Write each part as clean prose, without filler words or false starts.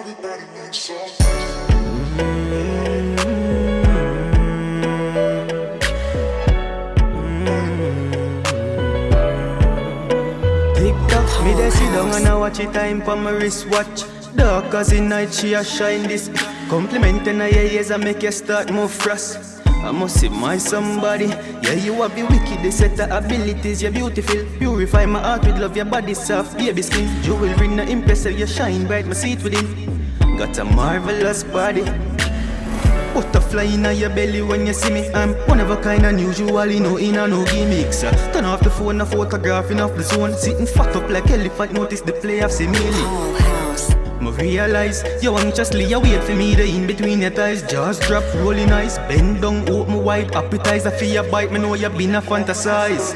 Everybody needs some. TikTok, me dey sit down and I watch it time for my wristwatch. Dark as the night she a shine this. Complimenting her ears and make you start move fast. I must see my somebody. Yeah, you have the wicked, they set the abilities. You're beautiful, purify my heart with love. Your body soft, baby skin. Jewelry na impress her, you shine bright, my seat within. Got a marvelous body. Butterfly in your belly when you see me. I'm one of a kind, unusually no in a no gimmicks. Turn off the phone, a photographing off the zone. Sitting fat up like elephant, notice the play of Simili. I realize you anxiously you wait for me, the in between your thighs. Jaws drop, rolling eyes, bend down, open wide. Appetizer for your bite, me know you been a fantasize.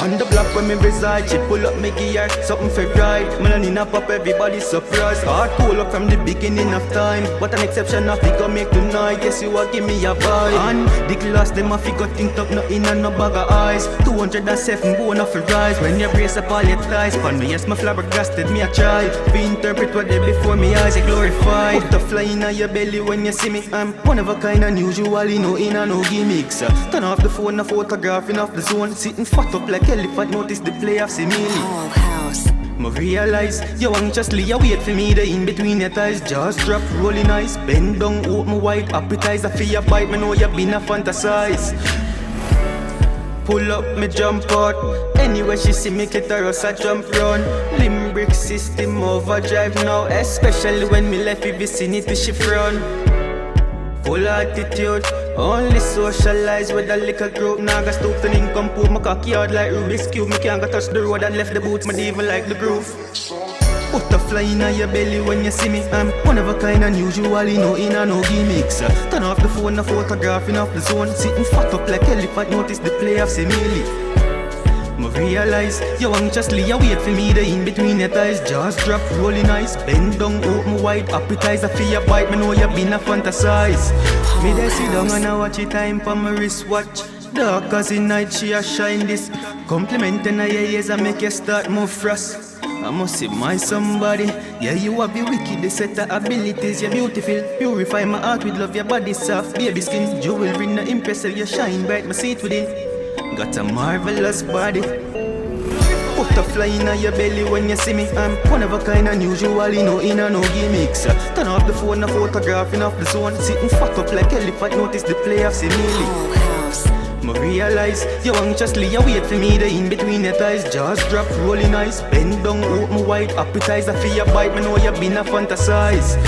On the block when me reside, she pull up me gear, something for ride. Man in a pop, everybody surprised. Heart cool up from the beginning of time. What an exception of figure make tonight. Yes, you a give me a vibe. And the glass, them a figure think up, nothing and no bag of eyes. 207 bone off a rise. When you brace up all your ties, pan me, yes, my flabbergasted, me a try. We interpret what they before me eyes are glorified. Butterfly in your belly when you see me. I'm one of a kind, unusually no in a no gimmicks. Turn off the phone, a photographing off the zone. Sitting fat up like elephant, notice the play of Simili. I realize you anxiously you wait for me, the in between your thighs. Jaws drop, rolling eyes, bend down, open wide. Appetizer for your bite, me know you been a fantasize. Pull up, me jump out. Anywhere she see me, get her us a jump round. Limbrick system overdrive now, especially when me left the vicinity she frown. Full attitude, only socialize with a little group. Now got stoop to income pool, my cocky hard like Rubik's Cube. Me can't go touch the road and left the boots, me even like the groove. Butterfly in your belly when you see me. I'm one of a kind, unusually no in a no gimmicks. Turn off the phone, a photographing off the zone. Sitting fat up like elephant, notice the play of Simili. I realize you anxiously you wait for me, the in between your thighs. Jaws drop, rolling eyes, bend down, open wide. Appetizer for your bite, me know you been a fantasize. Me dey sit down and I watch it time for my wristwatch. Dark as the night she a shine this. Complimenting her ears and make you start move fast. I must see my somebody. Yeah, you have the wicked, they set the abilities. You're beautiful, purify my heart with love. Your body soft, baby skin. Jewelry na impress her, you shine bright, my seat within. Got a marvelous body. Butterfly in your belly when you see me. I'm one of a kind, unusually no in a no gimmicks. Turn off the phone, a photographing off the zone. Sitting fat up like elephant, notice the play of Simili. I realize you anxiously you wait for me, the in between your thighs. Jaws drop, rolling eyes, bend down, open wide. Appetizer for your bite, me know you been a fantasize.